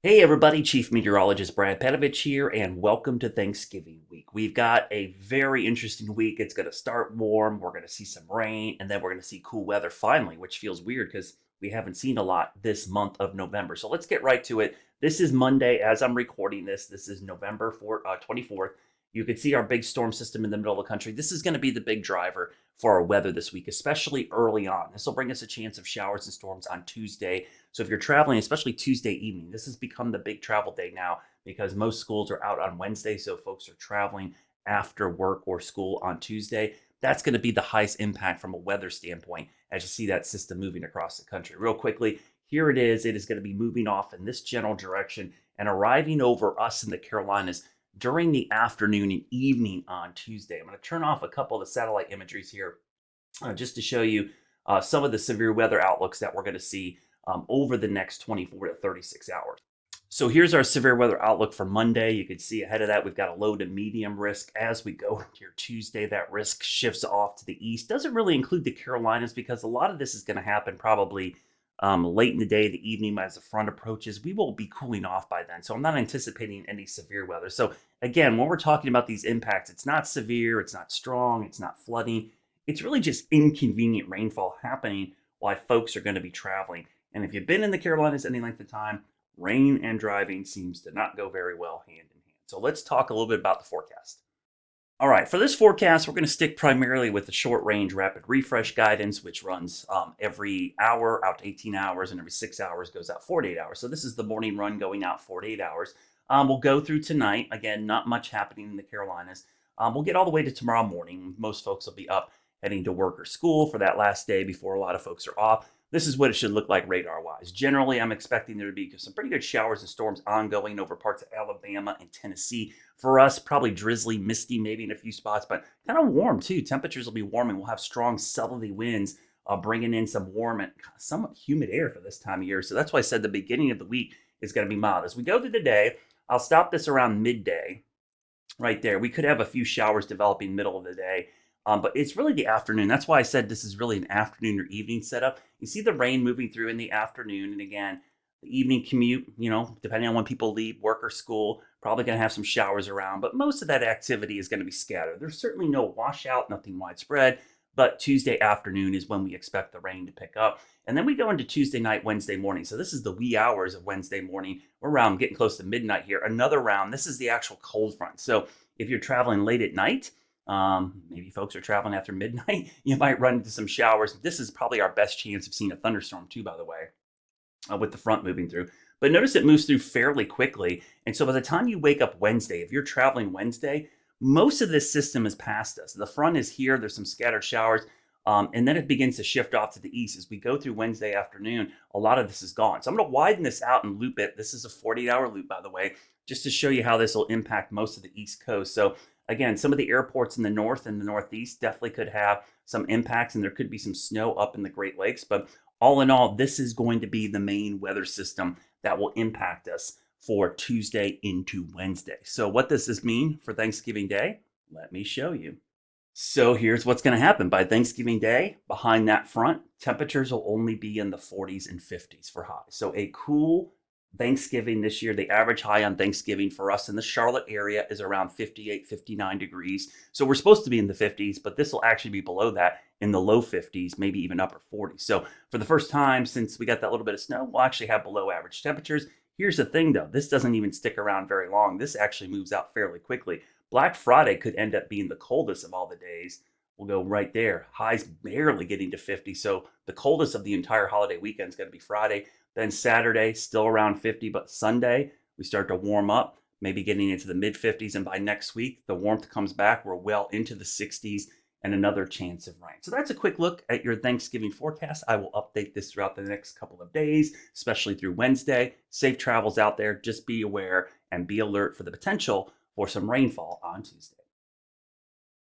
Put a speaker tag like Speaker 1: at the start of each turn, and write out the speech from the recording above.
Speaker 1: Hey everybody, Chief Meteorologist Brad Panovich here, and welcome to Thanksgiving week. We've got a very interesting week. It's going to start warm, we're going to see some rain, and then we're going to see cool weather finally, which feels weird because we haven't seen a lot this month of November. So let's get right to it. This is Monday as I'm recording this. This is November 24th. You can see our big storm system in the middle of the country. This is going to be the big driver for our weather this week, especially early on. This will bring us a chance of showers and storms on Tuesday. So if you're traveling, especially Tuesday evening, this has become the big travel day now because most schools are out on Wednesday. So folks are traveling after work or school on Tuesday. That's going to be the highest impact from a weather standpoint as you see that system moving across the country. Real quickly, here it is. It is going to be moving off in this general direction and arriving over us in the Carolinas during the afternoon and evening on Tuesday. I'm going to turn off a couple of the satellite imageries here just to show you some of the severe weather outlooks that we're going to see over the next 24 to 36 hours. So here's our severe weather outlook for Monday. You can see ahead of that, we've got a low to medium risk. As we go into your Tuesday, that risk shifts off to the east. Doesn't really include the Carolinas because a lot of this is going to happen probably late in the day, the evening as the front approaches. We will be cooling off by then. So I'm not anticipating any severe weather. So again, when we're talking about these impacts, it's not severe, it's not strong, it's not flooding. It's really just inconvenient rainfall happening while folks are going to be traveling. And if you've been in the Carolinas any length of time, rain and driving seems to not go very well hand in hand. So let's talk a little bit about the forecast. All right, for this forecast, we're going to stick primarily with the short range rapid refresh guidance, which runs every hour out to 18 hours, and every 6 hours goes out 48 hours. So this is the morning run going out 48 hours. We'll go through tonight. Again, not much happening in the Carolinas. We'll get all the way to tomorrow morning. Most folks will be up heading to work or school for that last day before a lot of folks are off. This is what it should look like radar-wise. Generally, I'm expecting there to be some pretty good showers and storms ongoing over parts of Alabama and Tennessee. For us, probably drizzly, misty, maybe in a few spots, but kind of warm too. Temperatures will be warming. We'll have strong southerly winds bringing in some warm and somewhat humid air for this time of year. So that's why I said the beginning of the week is going to be mild. As we go through the day, I'll stop this around midday right there. We could have a few showers developing middle of the day. But it's really the afternoon. That's why I said this is really an afternoon or evening setup. You see the rain moving through in the afternoon. And again, the evening commute, depending on when people leave work or school, probably going to have some showers around. But most of that activity is going to be scattered. There's certainly no washout, nothing widespread. But Tuesday afternoon is when we expect the rain to pick up. And then we go into Tuesday night, Wednesday morning. So this is the wee hours of Wednesday morning. We're around getting close to midnight here. Another round. This is the actual cold front. So if you're traveling late at night, maybe folks are traveling after midnight, you might run into some showers. This is probably our best chance of seeing a thunderstorm too, by the way, with the front moving through. But notice it moves through fairly quickly. And so by the time you wake up Wednesday, if you're traveling Wednesday, most of this system is past us. The front is here. There's some scattered showers. And then it begins to shift off to the east. As we go through Wednesday afternoon, a lot of this is gone. So I'm going to widen this out and loop it. This is a 48-hour loop, by the way, just to show you how this will impact most of the East Coast. So again, some of the airports in the north and the northeast definitely could have some impacts, and there could be some snow up in the Great Lakes. But all in all, this is going to be the main weather system that will impact us for Tuesday into Wednesday. So what does this mean for Thanksgiving Day? Let me show you. So here's what's going to happen. By Thanksgiving Day, behind that front, temperatures will only be in the 40s and 50s for highs. So a cool Thanksgiving this year. The average high on Thanksgiving for us in the Charlotte area is around 58, 59 degrees. So we're supposed to be in the 50s, but this will actually be below that in the low 50s, maybe even upper 40s. So for the first time since we got that little bit of snow, we'll actually have below average temperatures. Here's the thing though, this doesn't even stick around very long. This actually moves out fairly quickly. Black Friday could end up being the coldest of all the days. We'll go right there. Highs barely getting to 50. So the coldest of the entire holiday weekend is going to be Friday. Then Saturday, still around 50. But Sunday, we start to warm up, maybe getting into the mid 50s. And by next week, the warmth comes back. We're well into the 60s and another chance of rain. So that's a quick look at your Thanksgiving forecast. I will update this throughout the next couple of days, especially through Wednesday. Safe travels out there. Just be aware and be alert for the potential for some rainfall on Tuesday.